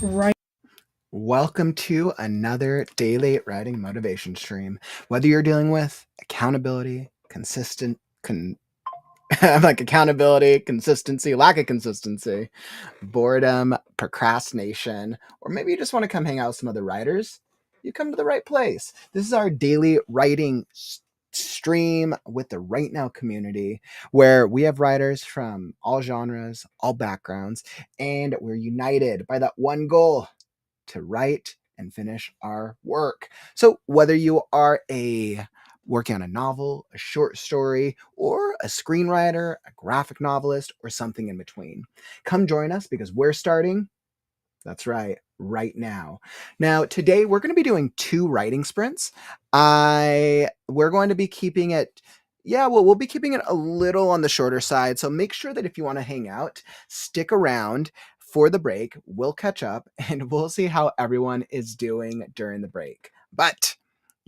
Right. Welcome to another daily writing motivation stream. Whether you're dealing with accountability, I'm like accountability, consistency, lack of consistency, boredom, procrastination, or maybe you just want to come hang out with some other writers, you come to the right place. This is our daily writing stream with the Right Now community, where we have writers from all genres, all backgrounds, and we're united by that one goal to write and finish our work. So whether you are a working on a novel, a short story, or a screenwriter, a graphic novelist, or something in between, come join us because we're starting. That's right now. Now, today we're going to be doing 2 writing sprints. We're going to be keeping it we'll be keeping it a little on the shorter side. So make sure that if you want to hang out, stick around for the break. We'll catch up and we'll see how everyone is doing during the break. But,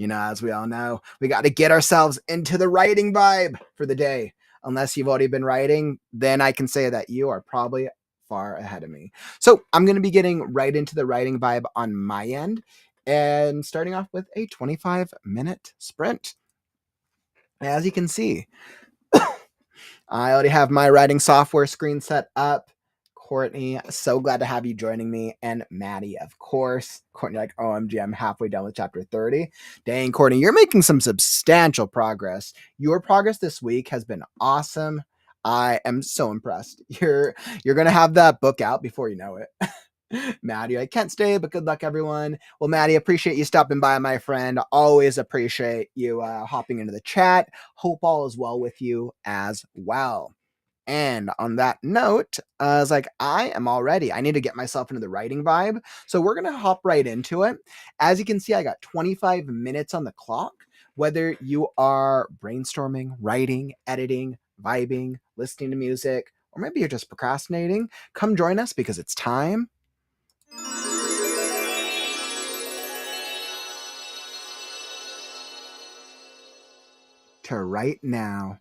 as we all know, we got to get ourselves into the writing vibe for the day. Unless you've already been writing, then I can say that you are probably far ahead of me. So I'm going to be getting right into the writing vibe on my end and starting off with a 25-minute sprint. As you can see, I already have my writing software screen set up. Courtney, so glad to have you joining me. And Maddie, of course. Courtney, like, OMG, I'm halfway done with chapter 30. Dang, Courtney, you're making some substantial progress. Your progress this week has been awesome. I am so impressed. You're gonna have that book out before you know it. Maddie, I can't stay, but good luck, everyone. Well, Maddie, appreciate you stopping by, my friend. Always appreciate you hopping into the chat. Hope all is well with you as well. And on that note, I was like, I need to get myself into the writing vibe. So we're going to hop right into it. As you can see, I got 25 minutes on the clock. Whether you are brainstorming, writing, editing, vibing, listening to music, or maybe you're just procrastinating, come join us because it's time to write now.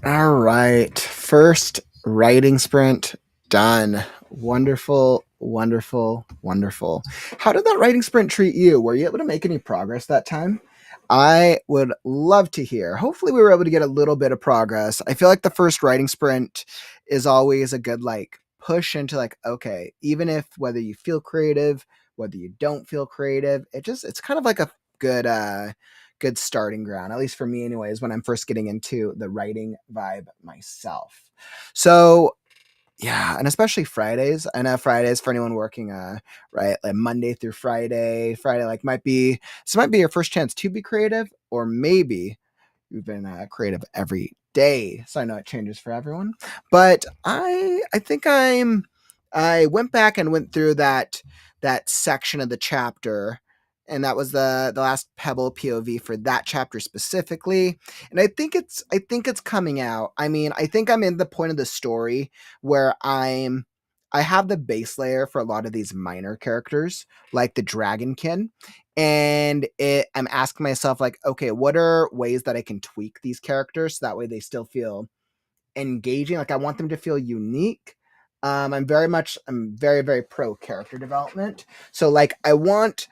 All right. First writing sprint done. Wonderful, wonderful, wonderful. How did that writing sprint treat you? Were you able to make any progress that time? I would love to hear. Hopefully, we were able to get a little bit of progress. I feel like the first writing sprint is always a good like push into like, okay, even if whether you feel creative, whether you don't feel creative, it's kind of like a good good starting ground, at least for me anyways, when I'm first getting into the writing vibe myself. So yeah, and especially Fridays. I know Fridays for anyone working right, like Monday through Friday. Friday like might be your first chance to be creative, or maybe you've been creative every day. So I know it changes for everyone. But I think I went back and went through that section of the chapter, and that was the last Pebble POV for that chapter specifically. And I think it's coming out. I mean, I think I'm in the point of the story where I have the base layer for a lot of these minor characters, like the Dragonkin, and I'm asking myself like, okay, what are ways that I can tweak these characters so that way they still feel engaging? Like I want them to feel unique. I'm very very pro character development. So like I want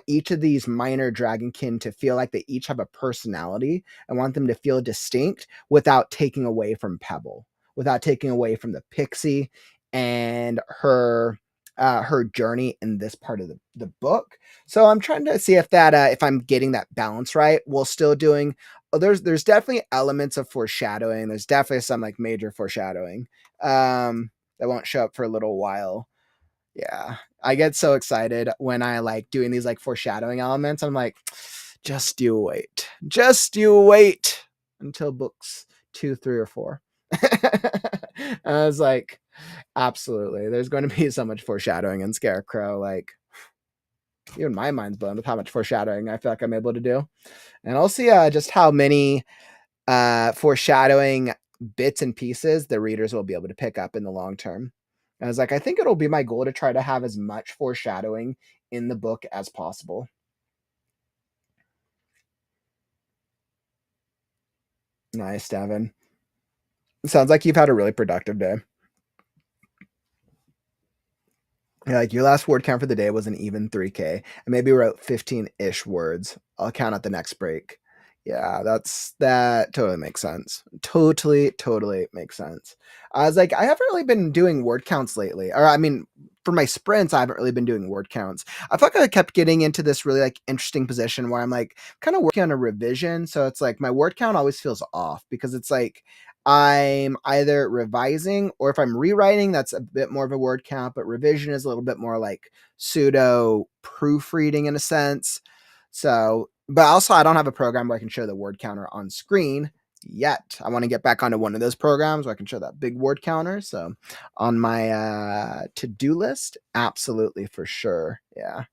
each of these minor dragonkin to feel like they each have a personality. I want them to feel distinct without taking away from Pebble, without taking away from the pixie and her journey in this part of the book. So I'm trying to see if I'm getting that balance right while still doing. Oh, there's definitely elements of foreshadowing. There's definitely some like major foreshadowing that won't show up for a little while. Yeah, I get so excited when I like doing these like foreshadowing elements. I'm like, just you wait until books 2, 3, or 4. I was like, absolutely. There's going to be so much foreshadowing in Scarecrow. Like, even my mind's blown with how much foreshadowing I feel like I'm able to do. And I'll see just how many foreshadowing bits and pieces the readers will be able to pick up in the long term. And I was like, I think it'll be my goal to try to have as much foreshadowing in the book as possible. Nice, Devin. Sounds like you've had a really productive day. Yeah, like your last word count for the day was an even 3K. I maybe wrote 15-ish words. I'll count at the next break. Yeah, that totally makes sense. Totally makes sense. I was like, I haven't really been doing word counts lately. Or I mean, for my sprints, I haven't really been doing word counts. I feel like I kept getting into this really like interesting position where I'm like kind of working on a revision. So it's like my word count always feels off because it's like I'm either revising or if I'm rewriting, that's a bit more of a word count, but revision is a little bit more like pseudo proofreading in a sense. So, but also I don't have a program where I can show the word counter on screen yet. I want to get back onto one of those programs where I can show that big word counter. So, on my to-do list, absolutely for sure. Yeah.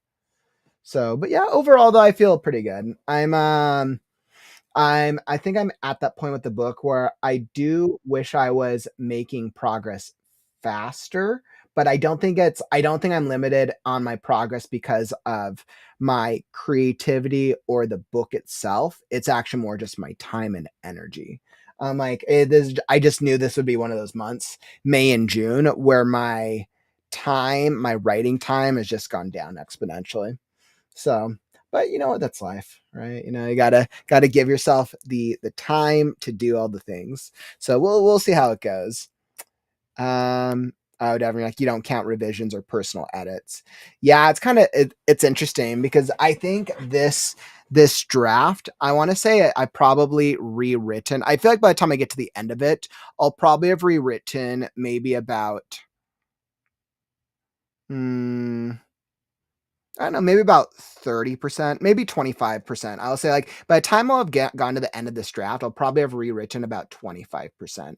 So, but yeah, overall though I feel pretty good. I think I'm at that point with the book where I do wish I was making progress faster, but I don't think I'm limited on my progress because of my creativity or the book itself. It's actually more just my time and energy. I'm like, I just knew this would be one of those months, May and June, where my writing time has just gone down exponentially. So, but you know what? That's life, right? You know, you gotta give yourself the time to do all the things. So we'll see how it goes. I would definitely like you don't count revisions or personal edits. Yeah, it's interesting because I think this draft, I want to say I probably rewritten. I feel like by the time I get to the end of it, I'll probably have rewritten maybe about hmm, I don't know, maybe about 30%, maybe 25%. I'll say like by the time I'll have gone to the end of this draft, I'll probably have rewritten about 25%,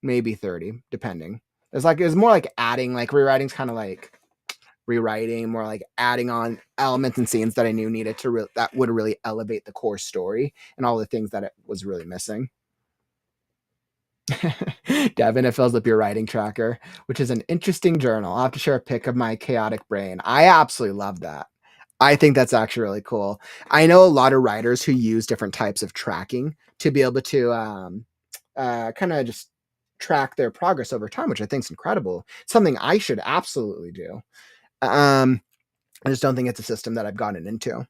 maybe 30, depending. It's more like adding, like rewriting's kind of like rewriting, more like adding on elements and scenes that I knew needed that would really elevate the core story and all the things that it was really missing. Devin, it fills up your writing tracker, which is an interesting journal. I'll have to share a pic of my chaotic brain. I absolutely love that. I think that's actually really cool. I know a lot of writers who use different types of tracking to be able to kind of just track their progress over time, which I think is incredible. It's something I should absolutely do. I just don't think it's a system that I've gotten into.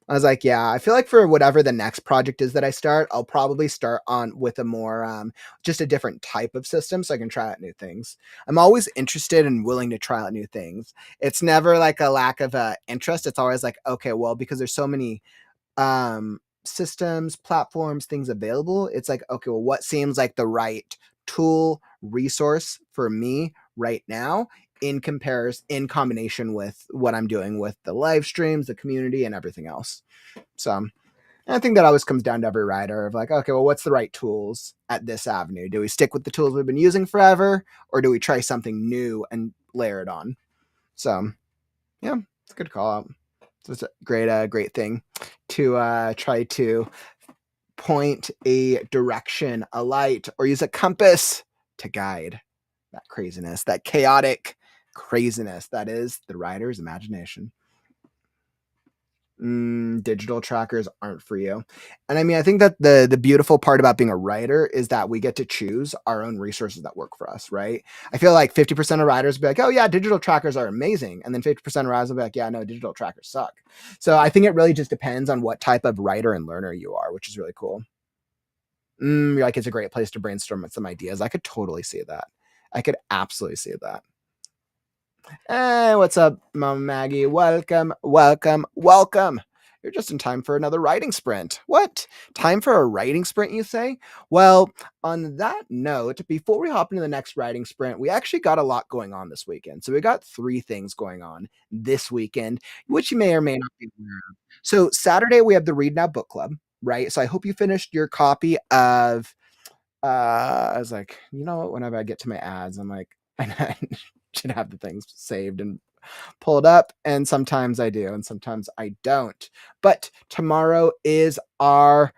I was like, yeah, I feel like for whatever the next project is that I start, I'll probably start on with a more just a different type of system so I can try out new things. I'm always interested and willing to try out new things. It's never like a lack of interest. It's always like, okay, well, because there's so many systems, platforms, things available, it's like, okay, well, what seems like the right tool, resource for me right now in combination with what I'm doing with the live streams, the community, and everything else. So I think that always comes down to every writer of like, okay, well, what's the right tools at this avenue? Do we stick with the tools we've been using forever, or do we try something new and layer it on? So yeah, it's a good call out. So it's a great thing to try to point a direction, a light, or use a compass to guide that craziness, that chaotic craziness that is the writer's imagination. Digital trackers aren't for you. And I mean, I think that the beautiful part about being a writer is that we get to choose our own resources that work for us, right? I feel like 50% of writers will be like, oh yeah, digital trackers are amazing. And then 50% of writers will be like, yeah, no, digital trackers suck. So I think it really just depends on what type of writer and learner you are, which is really cool. You're like, it's a great place to brainstorm some ideas. I could totally see that. I could absolutely see that. Hey, what's up, Mama Maggie? Welcome, welcome, welcome. You're just in time for another writing sprint. What? Time for a writing sprint, you say? Well, on that note, before we hop into the next writing sprint, we actually got a lot going on this weekend. So we got 3 things going on this weekend, which you may or may not be aware of. So Saturday, we have the Read Now Book Club, right? So I hope you finished your copy of I was like, you know what? Whenever I get to my ads, I'm like, I should have the things saved and pulled up. And sometimes I do, and sometimes I don't. But tomorrow is our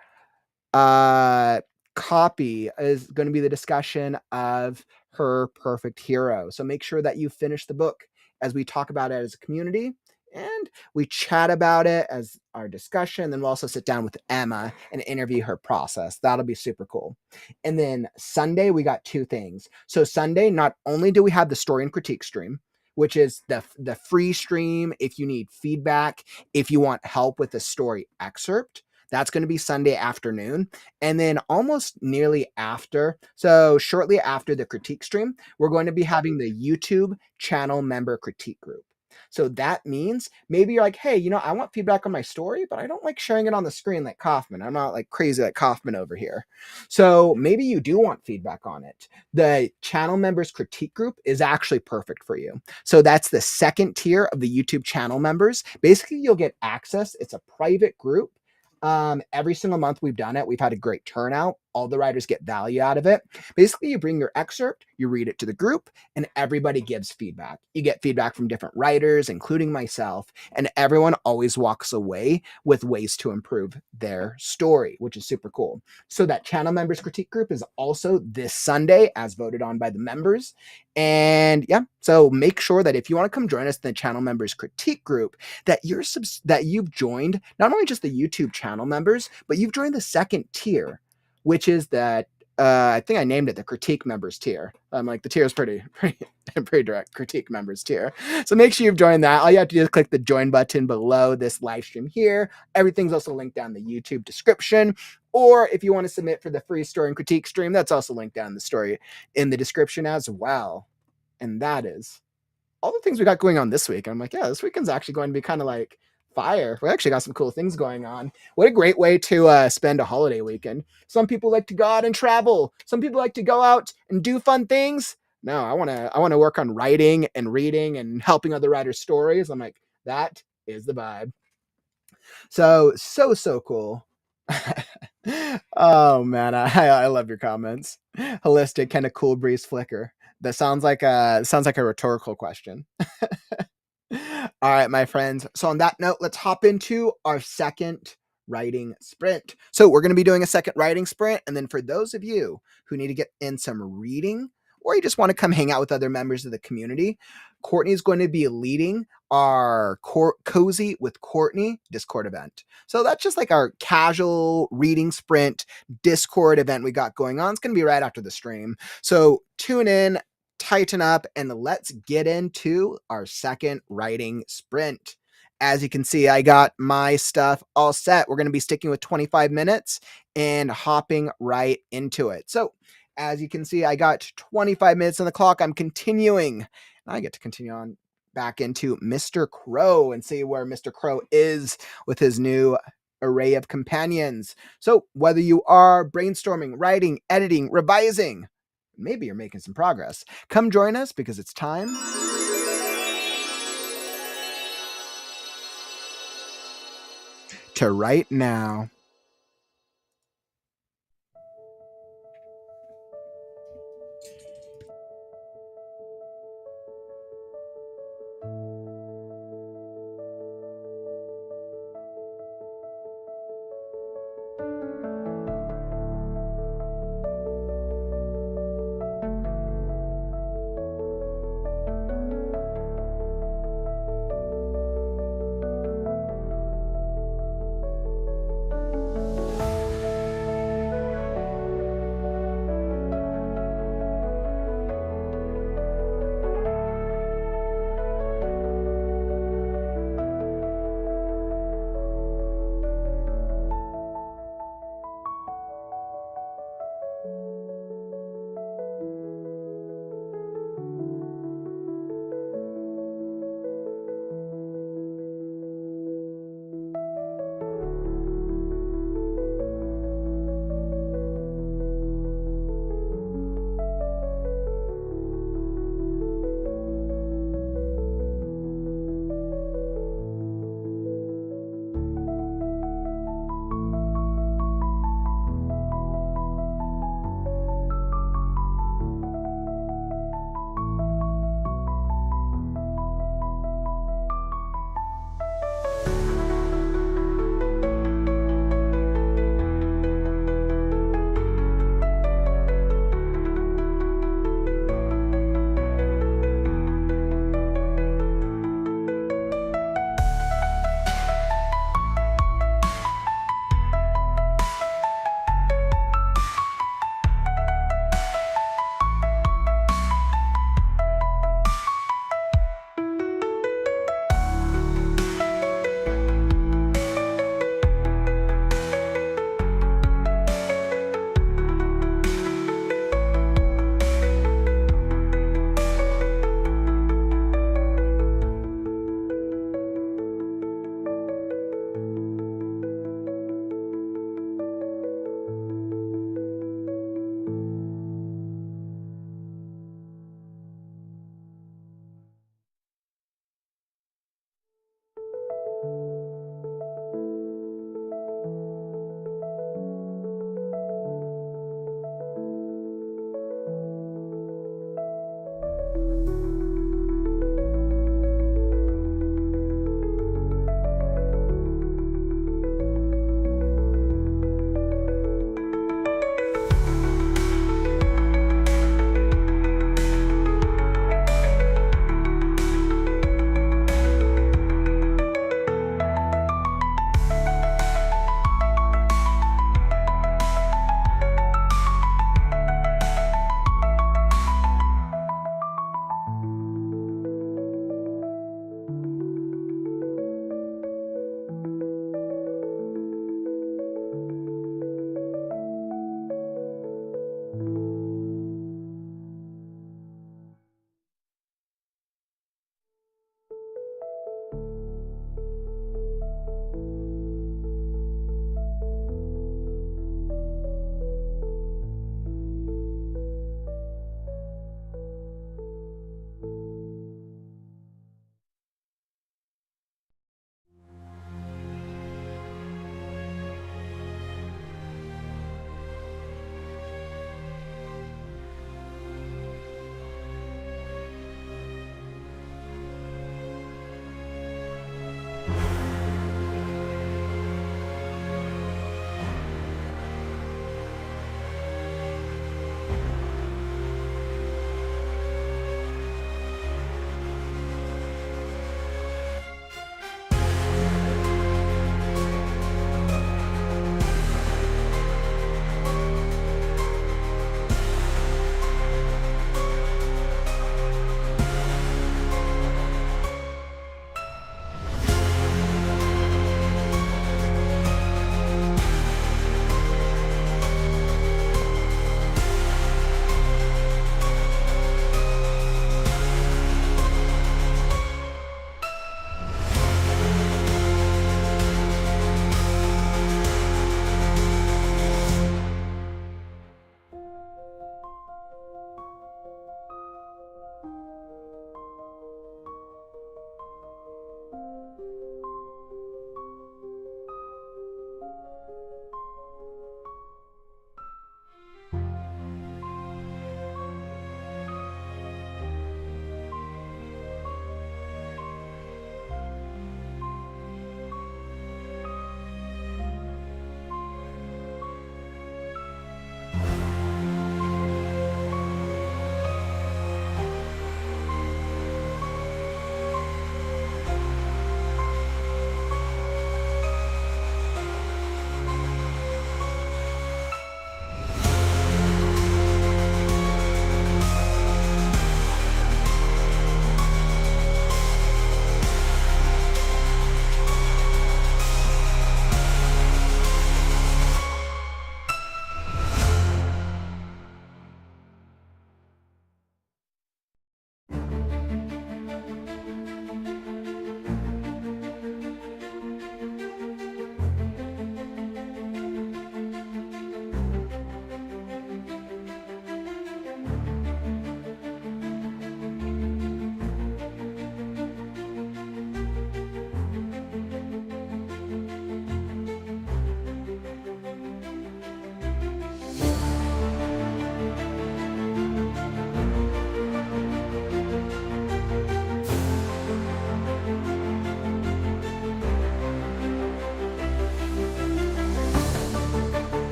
copy is going to be the discussion of Her Perfect Hero. So make sure that you finish the book as we talk about it as a community and we chat about it as our discussion. Then we'll also sit down with Emma and interview her process. That'll be super cool. And then Sunday, we got 2 things. So Sunday, not only do we have the story and critique stream, which is the free stream if you need feedback, if you want help with the story excerpt, that's going to be Sunday afternoon. And then almost nearly after, so shortly after the critique stream, we're going to be having the YouTube channel member critique group. So that means maybe you're like, hey, I want feedback on my story, but I don't like sharing it on the screen like Kaufman. I'm not like crazy like Kaufman over here. So maybe you do want feedback on it. The channel members critique group is actually perfect for you. So that's the second tier of the YouTube channel members. Basically, you'll get access. It's a private group. Every single month we've done it, we've had a great turnout. All the writers get value out of it. Basically, you bring your excerpt, you read it to the group, and everybody gives feedback. You get feedback from different writers, including myself, and everyone always walks away with ways to improve their story, which is super cool. So that channel members critique group is also this Sunday, as voted on by the members. And yeah, so make sure that if you want to come join us in the channel members critique group, that you've joined not only just the YouTube channel members, but you've joined the second tier, which is that I think I named it the critique members tier. I'm like, the tier is pretty direct, critique members tier. So make sure you've joined that. All you have to do is click the join button below this live stream here. Everything's also linked down the YouTube description. Or if you want to submit for the free story and critique stream, that's also linked down the story in the description as well. And that is all the things we got going on this week. And I'm like, yeah, this weekend's actually going to be kind of like fire. We actually got some cool things going on. What a great way to spend a holiday weekend. Some people like to go out and travel. Some people like to go out and do fun things. No, I want to work on writing and reading and helping other writers' stories. I'm like, that is the vibe. So cool. Oh man, I love your comments. Holistic, kind of cool breeze flicker. That sounds like a rhetorical question. All right, my friends. So on that note, let's hop into our second writing sprint. So we're going to be doing a second writing sprint. And then for those of you who need to get in some reading, or you just want to come hang out with other members of the community, Courtney's going to be leading our Cozy with Courtney Discord event. So that's just like our casual reading sprint Discord event we got going on. It's going to be right after the stream. So tune in, tighten up, and let's get into our second writing sprint. As you can see, I got my stuff all set. We're going to be sticking with 25 minutes and hopping right into it. So as you can see, I got 25 minutes on the clock. I'm continuing. I get to continue on back into Mr. Crow and see where Mr. Crow is with his new array of companions. So whether you are brainstorming, writing, editing, revising, maybe you're making some progress, come join us because it's time to write now.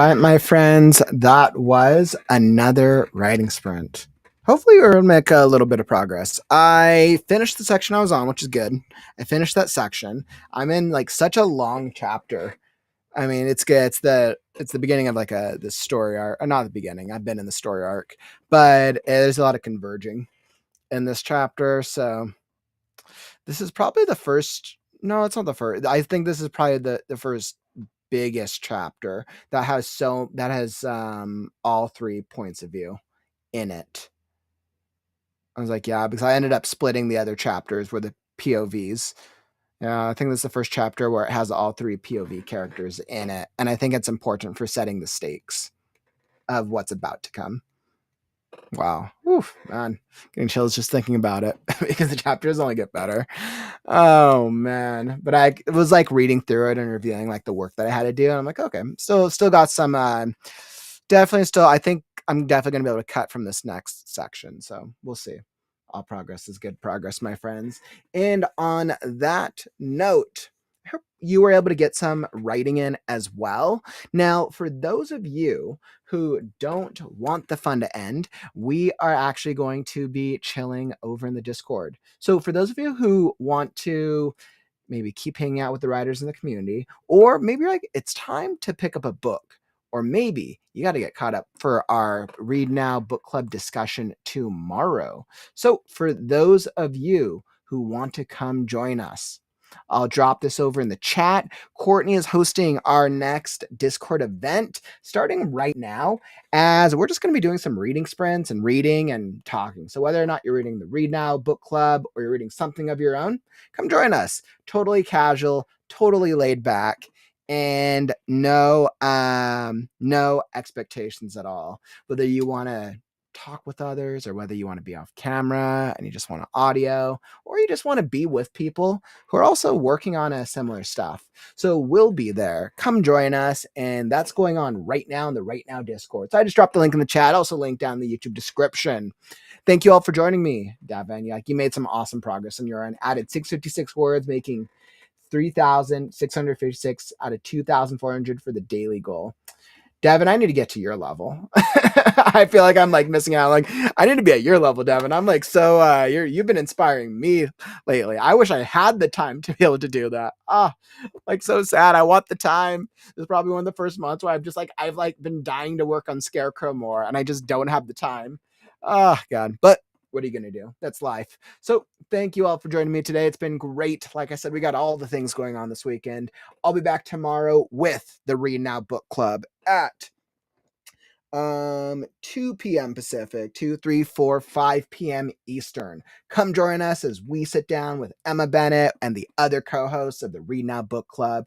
right, my friends, that was another writing sprint. Hopefully, we're going to make a little bit of progress. I finished the section I was on, which is good. I finished that section. I'm in like such a long chapter. I mean, it's good. It's the beginning of like the story arc. Not the beginning. I've been in the story arc, but there's a lot of converging in this chapter. So this is probably the first. No, it's not the first. I think this is probably the first biggest chapter that has all three points of view in it. I was like, yeah, because I ended up splitting the other chapters where the POVs. Yeah, I think this is the first chapter where it has all three POV characters in it, and I think it's important for setting the stakes of what's about to come. Wow. Oof, man. Getting chills just thinking about it because the chapters only get better. Oh man. But I was like reading through it and reviewing like the work that I had to do. And I'm like, okay, still got some definitely still I think I'm definitely gonna be able to cut from this next section. So we'll see. All progress is good progress, my friends. And on that note, I hope you were able to get some writing in as well. Now, for those of you who don't want the fun to end, we are actually going to be chilling over in the Discord. So, for those of you who want to maybe keep hanging out with the writers in the community, or maybe you're like, it's time to pick up a book, or maybe you got to get caught up for our Read Now book club discussion tomorrow. So, for those of you who want to come join us, I'll drop this over in the chat. Courtney is hosting our next Discord event starting right now, as we're just going to be doing some reading sprints and reading and talking. So, whether or not you're reading the Read Now book club or you're reading something of your own, come join us. Totally casual, totally laid back, and no expectations at all. Whether you want to talk with others or whether you want to be off camera and you just want audio or you just want to be with people who are also working on a similar stuff. So we'll be there. Come join us. And that's going on right now in the Right Now Discord. So I just dropped the link in the chat. Also link down in the YouTube description. Thank you all for joining me, Davin. You made some awesome progress on your end. Added 656 words, making 3,656 out of 2,400 for the daily goal. Devin, I need to get to your level. I feel like I'm like missing out. Like I need to be at your level, Devin. I'm like, so you've been inspiring me lately. I wish I had the time to be able to do that. Like so sad. I want the time. This is probably one of the first months where I've been dying to work on Scarecrow more and I just don't have the time. Oh God. But what are you going to do? That's life. So thank you all for joining me today. It's been great. Like I said, we got all the things going on this weekend. I'll be back tomorrow with the Read Now Book Club at 2 p.m. Pacific, 2, 3, 4, 5 p.m. Eastern. Come join us as we sit down with Emma Bennett and the other co-hosts of the Read Now Book Club,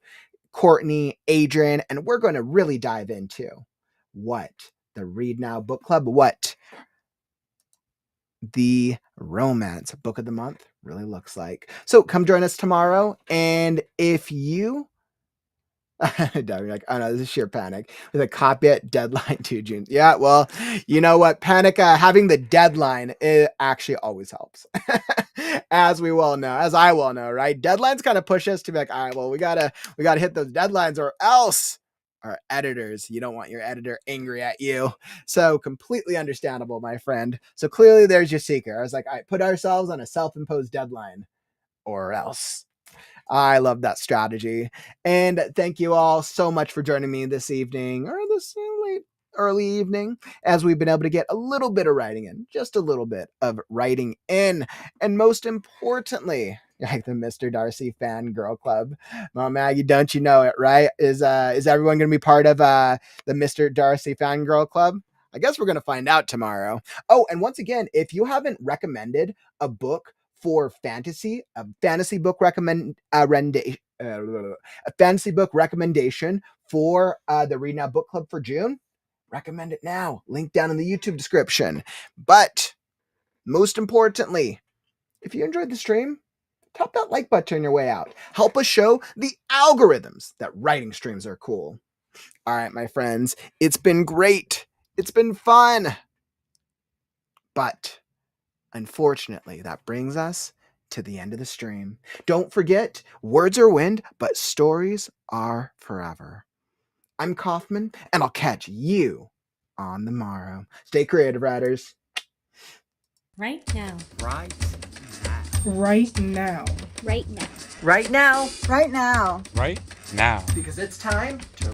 Courtney, Adrian, and we're going to really dive into what the Read Now Book Club, what the romance book of the month really looks like. So come join us tomorrow. And if you like, oh no, this is sheer panic with a copy at deadline 2 June. Yeah, well, you know what? Panic, having the deadline, it actually always helps. As we well know, as I well know, right? Deadlines kind of push us to be like, all right, well, we gotta hit those deadlines or else our editors, you don't want your editor angry at you. So completely understandable, my friend. So clearly there's your secret. I was like, all right, put ourselves on a self-imposed deadline or else. I love that strategy. And thank you all so much for joining me this evening or this late early evening as we've been able to get a little bit of writing in, just a little bit of writing in. And most importantly, like the Mr. Darcy Fangirl Club. Mom Maggie, don't you know it, right? Is everyone going to be part of the Mr. Darcy Fangirl Club? I guess we're going to find out tomorrow. Oh, and once again, if you haven't recommended a book for fantasy, a fantasy book a fantasy book recommendation for the Read Now Book Club for June, recommend it now. Link down in the YouTube description. But most importantly, if you enjoyed the stream, tap that like button on your way out. Help us show the algorithms that writing streams are cool. All right, my friends, it's been great. It's been fun. But unfortunately, that brings us to the end of the stream. Don't forget, words are wind, but stories are forever. I'm Kaufman, and I'll catch you on the morrow. Stay creative, writers. Right now. Right now. Right now. Right now. Right now. Right now. Right now. Because it's time to